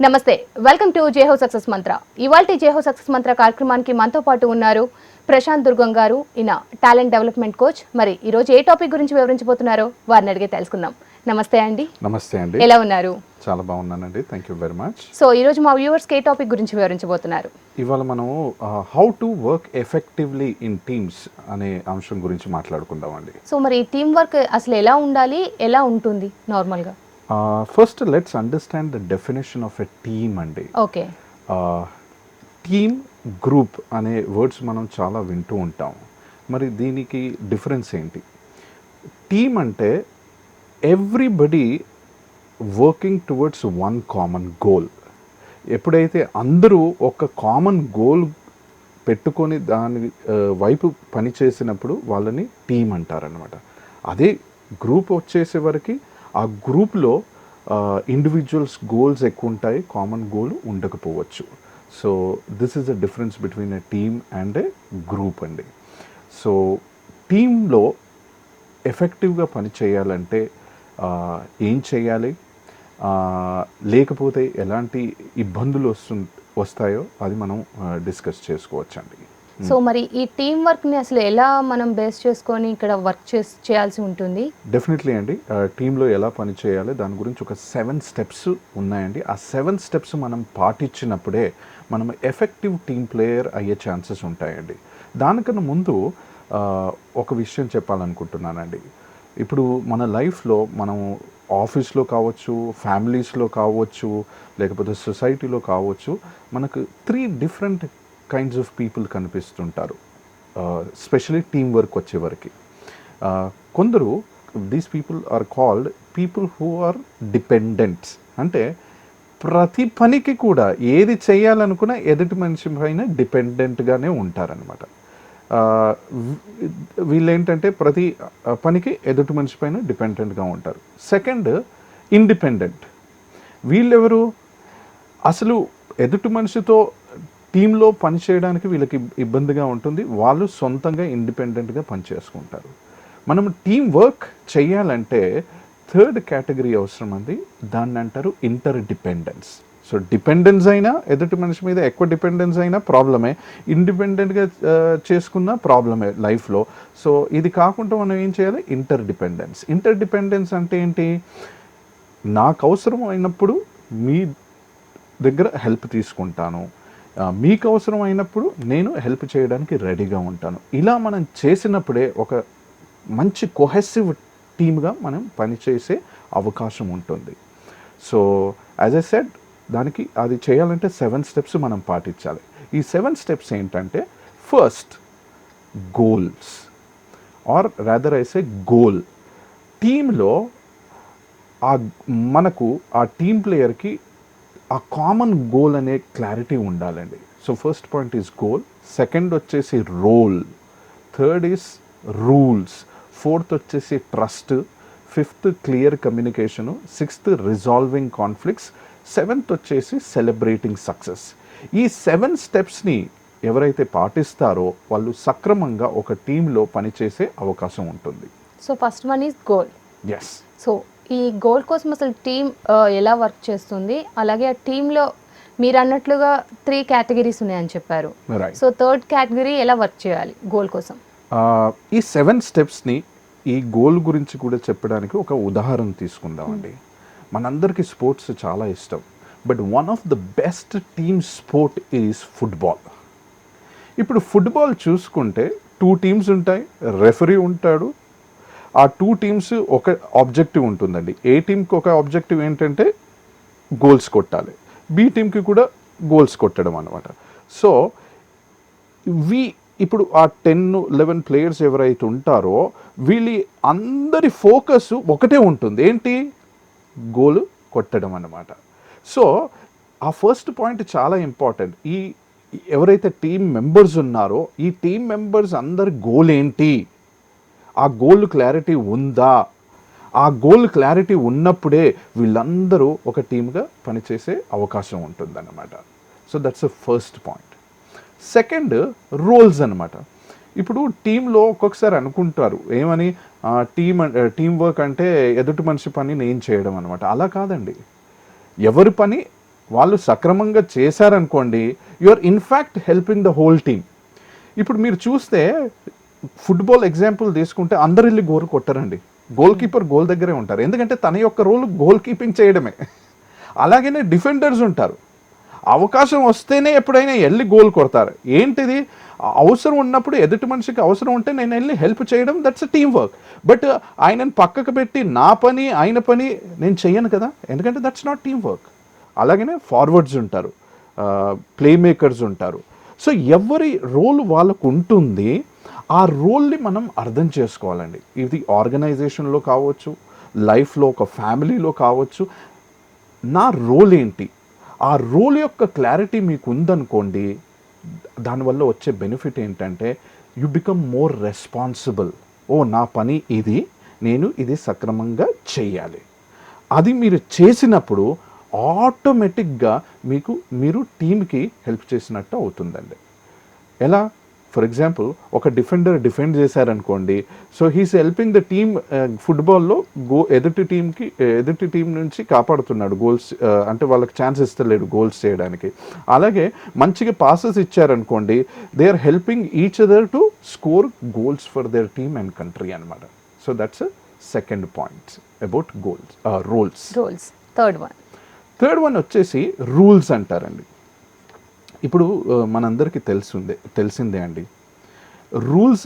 నమస్తే, welcome to జేహో success మంత్ర. ఇవాల్టి జేహో success మంత్ర కార్యక్రమానికి మనతో పాటు ఉన్నారు ప్రశాంత్ దుర్గం గారు, ఈయన టాలెంట్ డెవలప్మెంట్ కోచ్. మరి ఈ రోజు ఏ టాపిక్ గురించి వివరించబోతున్నారో వారిని అడిగి తెలుసుకుందాం. నమస్తే అండి. నమస్తే అండి. ఎలా ఉన్నారు? చాలా బాగున్నానండి, thank you very much. So ఈ రోజు మా వ్యూవర్స్కి ఏ టాపిక్ గురించి వివరించబోతున్నారు? ఇవాళ మనము how to work effectively in teams అనే అంశం గురించి మాట్లాడుకుందామండి. సో మరి టీమ్ వర్క్ అసలు ఎలా ఉండాలి, ఎలా ఉంటుంది నార్మల్గా? First let's understand the definition of a team అండి. ఓకే. టీమ్, గ్రూప్ అనే వర్డ్స్ మనం చాలా వింటూ ఉంటాం. మరి దీనికి డిఫరెన్స్ ఏంటి? టీమ్ అంటే everybody working towards one common goal. ఎప్పుడైతే అందరూ ఒక కామన్ గోల్ పెట్టుకొని దాని వైపు పనిచేసినప్పుడు వాళ్ళని టీమ్ అంటారనమాట. అదే గ్రూప్ వచ్చేసే వరకు ఆ గ్రూప్లో ఇండివిజువల్స్ గోల్స్ ఎక్కువ ఉంటాయి, కామన్ గోల్ ఉండకపోవచ్చు. So this is the difference between a team and a group అండి. సో టీంలో ఎఫెక్టివ్గా పని చేయాలంటే ఏం చేయాలి, లేకపోతే ఎలాంటి ఇబ్బందులు వస్తాయో అది మనం డిస్కస్ చేసుకోవచ్చండి. సో మరి ఈ టీమ్ వర్క్ని అసలు ఎలా మనం బేస్ చేసుకొని ఇక్కడ వర్క్ చేయాల్సి ఉంటుంది? డెఫినెట్లీ అండి. టీంలో ఎలా పని చేయాలి దాని గురించి ఒక 7 స్టెప్స్ ఉన్నాయండి. ఆ 7 స్టెప్స్ మనం పాటించినప్పుడే మనం ఎఫెక్టివ్ టీమ్ ప్లేయర్ అయ్యే ఛాన్సెస్ ఉంటాయండి. దానికన్నా ముందు ఒక విషయం చెప్పాలనుకుంటున్నానండి. ఇప్పుడు మన లైఫ్లో మనం ఆఫీస్లో కావచ్చు, ఫ్యామిలీస్లో కావచ్చు, లేకపోతే సొసైటీలో కావచ్చు, మనకు 3 డిఫరెంట్ కైండ్స్ ఆఫ్ పీపుల్ కనిపిస్తుంటారు, స్పెషలీ టీమ్ వర్క్ వచ్చేవరకు. కొందరు these people are called people who are dependents. అంటే ప్రతి పనికి కూడా ఏది చేయాలనుకున్నా ఎదుటి మనిషి పైన డిపెండెంట్గానే ఉంటారనమాట. వీళ్ళేంటంటే ప్రతి పనికి ఎదుటి మనిషి పైన డిపెండెంట్గా ఉంటారు. Second, independent. వీళ్ళెవరు? అసలు ఎదుటి మనిషితో టీంలో పనిచేయడానికి వీళ్ళకి ఇబ్బందిగా ఉంటుంది, వాళ్ళు సొంతంగా ఇండిపెండెంట్గా పనిచేసుకుంటారు. మనం టీం వర్క్ చేయాలంటే 3rd కేటగిరీ అవసరం అండి. దాన్ని అంటారు ఇంటర్ డిపెండెన్స్. సో డిపెండెన్స్ అయినా, ఎదుటి మనిషి మీద ఎక్కువ డిపెండెన్స్ అయినా ప్రాబ్లమే, ఇండిపెండెంట్గా చేసుకున్న ప్రాబ్లమే లైఫ్లో. సో ఇది కాకుండా మనం ఏం చేయాలి? Inter dependence. ఇంటర్ డిపెండెన్స్ అంటే ఏంటి? నాకు అవసరం అయినప్పుడు మీ దగ్గర హెల్ప్ తీసుకుంటాను, మీకు అవసరం అయినప్పుడు నేను హెల్ప్ చేయడానికి రెడీగా ఉంటాను. ఇలా మనం చేసినప్పుడే ఒక మంచి కొహెసివ్ టీమ్గా మనం పనిచేసే అవకాశం ఉంటుంది. సో యాజ్ ఐ సెడ్, దానికి అది చేయాలంటే 7 స్టెప్స్ మనం పాటించాలి. ఈ 7 స్టెప్స్ ఏంటంటే, first goals, or rather I say goal. టీంలో మనకు ఆ టీమ్ ప్లేయర్కి ఆ కామన్ గోల్ అనే క్లారిటీ ఉండాలండి. So first point is goal, second వచ్చేసి role, third is rules, fourth వచ్చేసి trust, fifth clear communication, sixth resolving conflicts, seventh వచ్చేసి సెలబ్రేటింగ్ సక్సెస్. ఈ 7 స్టెప్స్ని ఎవరైతే పాటిస్తారో వాళ్ళు సక్రమంగా ఒక టీంలో పనిచేసే అవకాశం ఉంటుంది. So first one is goal. Yes. So ఈ గోల్ కోసం అసలు టీం ఎలా వర్క్ చేస్తుంది, అలాగే ఆ టీంలో మీరు అన్నట్లుగా 3 కేటగిరీస్ ఉన్నాయని చెప్పారు. సో 3rd కేటగిరీ ఎలా వర్క్ చేయాలి గోల్ కోసం? ఈ 7 స్టెప్స్ని ఈ గోల్ గురించి కూడా చెప్పడానికి ఒక ఉదాహరణ తీసుకుందామండి. మనందరికీ స్పోర్ట్స్ చాలా ఇష్టం, but one of the best team sport is football. ఇప్పుడు ఫుట్బాల్ చూసుకుంటే 2 టీమ్స్ ఉంటాయి, రెఫరీ ఉంటాడు. ఆ 2 టీమ్స్ ఒక ఆబ్జెక్టివ్ ఉంటుందండి. ఏ టీంకి ఒక ఆబ్జెక్టివ్ ఏంటంటే గోల్స్ కొట్టాలి, బి టీంకి కూడా గోల్స్ కొట్టడం అన్నమాట. సో ఇప్పుడు ఆ 10-11 ప్లేయర్స్ ఎవరైతే ఉంటారో వీళ్ళ అందరి ఫోకస్ ఒకటే ఉంటుంది, ఏంటి? గోల్ కొట్టడం అన్నమాట. సో ఆ ఫస్ట్ పాయింట్ చాలా ఇంపార్టెంట్. ఈ ఎవరైతే టీం మెంబర్స్ ఉన్నారో ఈ టీం మెంబర్స్ అందరి గోల్ ఏంటి, ఆ గోల్ క్లారిటీ ఉందా? ఆ గోల్ క్లారిటీ ఉన్నప్పుడే వీళ్ళందరూ ఒక టీమ్గా పనిచేసే అవకాశం ఉంటుందన్నమాట. So that's the first point. Second, roles అనమాట. ఇప్పుడు టీంలో ఒక్కొక్కసారి అనుకుంటారు ఏమని, టీమ్ వర్క్ అంటే ఎదుటి మనిషి పని నేను చేయడం అనమాట. అలా కాదండి. ఎవరి పని వాళ్ళు సక్రమంగా చేశారనుకోండి, you are in fact helping the whole team. ఇప్పుడు మీరు చూస్తే ఫుట్బాల్ ఎగ్జాంపుల్ తీసుకుంటే అందరు వెళ్ళి గోల్ కొట్టరండి. గోల్ కీపర్ గోల్ దగ్గరే ఉంటారు, ఎందుకంటే తన యొక్క రోల్ గోల్ కీపింగ్ చేయడమే. అలాగనే డిఫెండర్స్ ఉంటారు, అవకాశం వస్తేనే ఎప్పుడైనా వెళ్ళి గోల్ కొడతారు. ఏంటిది, అవసరం ఉన్నప్పుడు ఎదుటి మనిషికి అవసరం ఉంటే నేను వెళ్ళి హెల్ప్ చేయడం, that's a team work. But ఆయనను పక్కకు పెట్టి నా పని ఆయన పని నేను చెయ్యను కదా, ఎందుకంటే దట్స్ నాట్ టీమ్ వర్క్. అలాగనే ఫార్వర్డ్స్ ఉంటారు, ప్లే మేకర్స్ ఉంటారు. సో ఎవరి రోల్ వాళ్ళకు ఉంటుంది, ఆ రోల్ని మనం అర్థం చేసుకోవాలండి. ఇది ఆర్గనైజేషన్లో కావచ్చు, లైఫ్లో ఒక ఫ్యామిలీలో కావచ్చు. నా రోల్ ఏంటి, ఆ రోల్ యొక్క క్లారిటీ మీకు ఉందనుకోండి, దానివల్ల వచ్చే బెనిఫిట్ ఏంటంటే యు బికమ్ మోర్ రెస్పాన్సిబుల్. ఓ నా పని ఇది, నేను ఇది సక్రమంగా చేయాలి. అది మీరు చేసినప్పుడు ఆటోమేటిక్గా మీరు టీంకి హెల్ప్ చేసినట్టు అవుతుందండి. ఎలా, ఫర్ ఎగ్జాంపుల్ ఒక డిఫెండర్ డిఫెండ్ చేశారనుకోండి, so he's helping the team. ఫుట్బాల్లో ఎదుటి టీం నుంచి కాపాడుతున్నాడు గోల్స్, అంటే వాళ్ళకి ఛాన్స్ ఇస్తలేడు గోల్స్ చేయడానికి. అలాగే మంచిగా పాసెస్ ఇచ్చారనుకోండి, they are helping each other to score goals for their team and country అనమాట. So that's second point about roles. Third one వచ్చేసి రూల్స్ అంటారండి. ఇప్పుడు మనందరికీ తెలిసిందే అండి, రూల్స్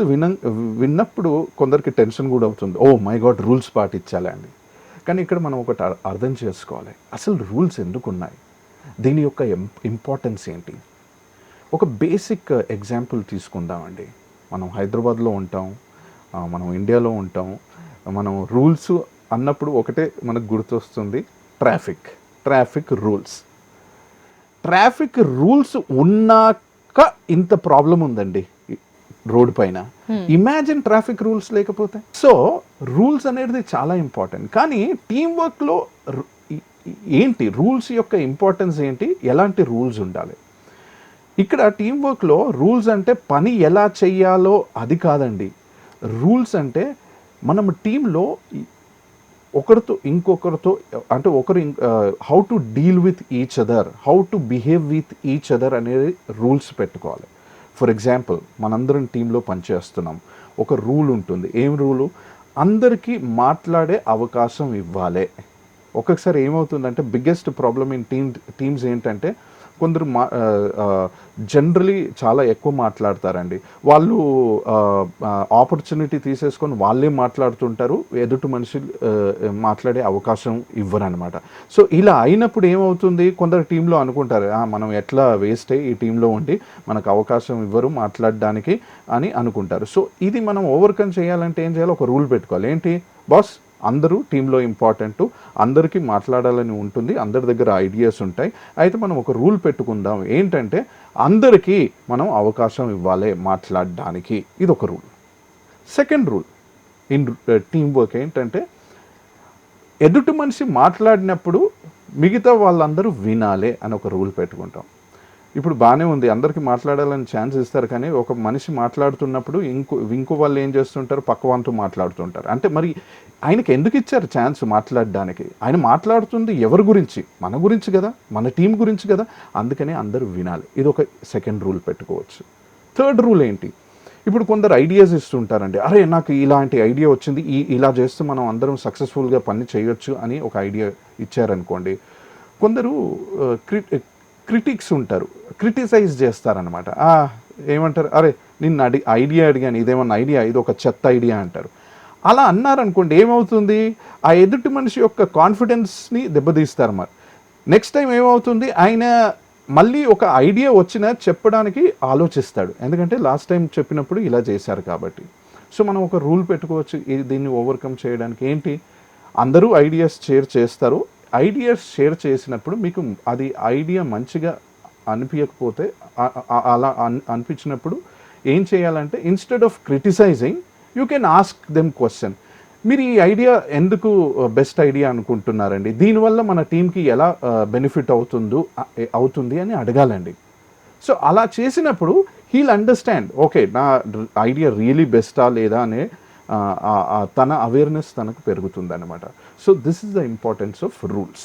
విన్నప్పుడు కొందరికి టెన్షన్ కూడా అవుతుంది. ఓ మై గాడ్, రూల్స్ పాటించాలి అండి. కానీ ఇక్కడ మనం ఒకటి అర్థం చేసుకోవాలి, అసలు రూల్స్ ఎందుకు ఉన్నాయి, దీని యొక్క ఇంపార్టెన్స్ ఏంటి. ఒక బేసిక్ ఎగ్జాంపుల్ తీసుకుందామండి. మనం హైదరాబాద్లో ఉంటాం, మనం ఇండియాలో ఉంటాం. మనం రూల్స్ అన్నప్పుడు ఒకటే మనకు గుర్తొస్తుంది, ట్రాఫిక్ రూల్స్. ట్రాఫిక్ రూల్స్ ఉన్నాక ఇంత ప్రాబ్లం ఉందండి రోడ్డు పైన. ఇమాజిన్ ట్రాఫిక్ రూల్స్ లేకపోతే. సో రూల్స్ అనేది చాలా ఇంపార్టెంట్. కానీ టీమ్ వర్క్లో ఏంటి రూల్స్ యొక్క ఇంపార్టెన్స్ ఏంటి, ఎలాంటి రూల్స్ ఉండాలి. ఇక్కడ టీమ్ వర్క్లో రూల్స్ అంటే పని ఎలా చెయ్యాలో అది కాదండి. రూల్స్ అంటే మనం టీంలో ఒకరితో ఇంకొకరితో, అంటే how to deal with each other, how to behave with each other అనేది రూల్స్ పెట్టుకోవాలి. ఫర్ ఎగ్జాంపుల్, మనందరం టీంలో పనిచేస్తున్నాం, ఒక రూల్ ఉంటుంది. ఏం రూలు, అందరికీ మాట్లాడే అవకాశం ఇవ్వాలి. ఒక్కొక్కసారి ఏమవుతుందంటే బిగ్గెస్ట్ ప్రాబ్లమ్ ఇన్ టీమ్స్ ఏంటంటే, కొందరు జనరలీ చాలా ఎక్కువ మాట్లాడతారండి. వాళ్ళు ఆపర్చునిటీ తీసేసుకొని వాళ్ళే మాట్లాడుతుంటారు, ఎదుటి మనిషి మాట్లాడే అవకాశం ఇవ్వరనమాట. సో ఇలా అయినప్పుడు ఏమవుతుంది, కొందరు టీంలో అనుకుంటారు మనం ఎట్లా వేస్ట్ అయ్యి ఈ టీంలో ఉండి మనకు అవకాశం ఇవ్వరు మాట్లాడడానికి అని అనుకుంటారు. సో ఇది మనం ఓవర్కమ్ చేయాలంటే ఏం చేయాలి, ఒక రూల్ పెట్టుకోవాలి. ఏంటి బాస్, అందరూ టీంలో ఇంపార్టెంట్, అందరికీ మాట్లాడాలని ఉంటుంది, అందరి దగ్గర ఐడియాస్ ఉంటాయి. అయితే మనం ఒక రూల్ పెట్టుకుందాం, ఏంటంటే అందరికీ మనం అవకాశం ఇవ్వాలి మాట్లాడడానికి. ఇది ఒక rule. Second rule in team work ఏంటంటే, ఎదుటి మనిషి మాట్లాడినప్పుడు మిగతా వాళ్ళందరూ వినాలి అని ఒక రూల్ పెట్టుకుంటాం. ఇప్పుడు బాగానే ఉంది, అందరికీ మాట్లాడాలని ఛాన్స్ ఇస్తారు, కానీ ఒక మనిషి మాట్లాడుతున్నప్పుడు ఇంకో వాళ్ళు ఏం చేస్తుంటారు, పక్క వాళ్ళతో మాట్లాడుతుంటారు. అంటే మరి ఆయనకి ఎందుకు ఇచ్చారు ఛాన్స్ మాట్లాడడానికి, ఆయన మాట్లాడుతుంది ఎవరి గురించి, మన గురించి కదా, మన టీం గురించి కదా, అందుకనే అందరూ వినాలి. ఇది ఒక సెకండ్ రూల్ పెట్టుకోవచ్చు. థర్డ్ రూల్ ఏంటి, ఇప్పుడు కొందరు ఐడియాస్ ఇస్తుంటారండి, అరే నాకు ఇలాంటి ఐడియా వచ్చింది, ఇలా చేస్తే మనం అందరం సక్సెస్ఫుల్గా పని చేయొచ్చు అని ఒక ఐడియా ఇచ్చారనుకోండి. కొందరు క్రిటిక్స్ ఉంటారు, క్రిటిసైజ్ చేస్తారనమాట. ఏమంటారు, అరే నిన్ను ఐడియా అడిగాను, ఇదేమన్నా ఐడియా, ఇది ఒక చెత్త ఐడియా అంటారు. అలా అన్నారనుకోండి, ఏమవుతుంది, ఆ ఎదుటి మనిషి యొక్క కాన్ఫిడెన్స్ని దెబ్బతీస్తారు. మరి నెక్స్ట్ టైం ఏమవుతుంది, ఆయన మళ్ళీ ఒక ఐడియా వచ్చినా చెప్పడానికి ఆలోచిస్తాడు, ఎందుకంటే లాస్ట్ టైం చెప్పినప్పుడు ఇలా చేశారు కాబట్టి. సో మనం ఒక రూల్ పెట్టుకోవచ్చు దీన్ని ఓవర్కమ్ చేయడానికి. ఏంటి, అందరూ ఐడియాస్ షేర్ చేస్తారు, ఐడియాస్ షేర్ చేసినప్పుడు మీకు అది ఐడియా మంచిగా అనిపించకపోతే, అలా అనిపించినప్పుడు ఏం చేయాలంటే, instead of criticising you can ask them question. మీరు ఈ ఐడియా ఎందుకు బెస్ట్ ఐడియా అనుకుంటున్నారండి, దీనివల్ల మన టీంకి ఎలా బెనిఫిట్ అవుతుంది అని అడగాలండి. సో అలా చేసినప్పుడు హీల్ అండర్స్టాండ్, ఓకే నా ఐడియా రియలీ బెస్టా లేదా అనే తన అవేర్నెస్ తనకు పెరుగుతుంది అనమాట. So this is the importance of rules.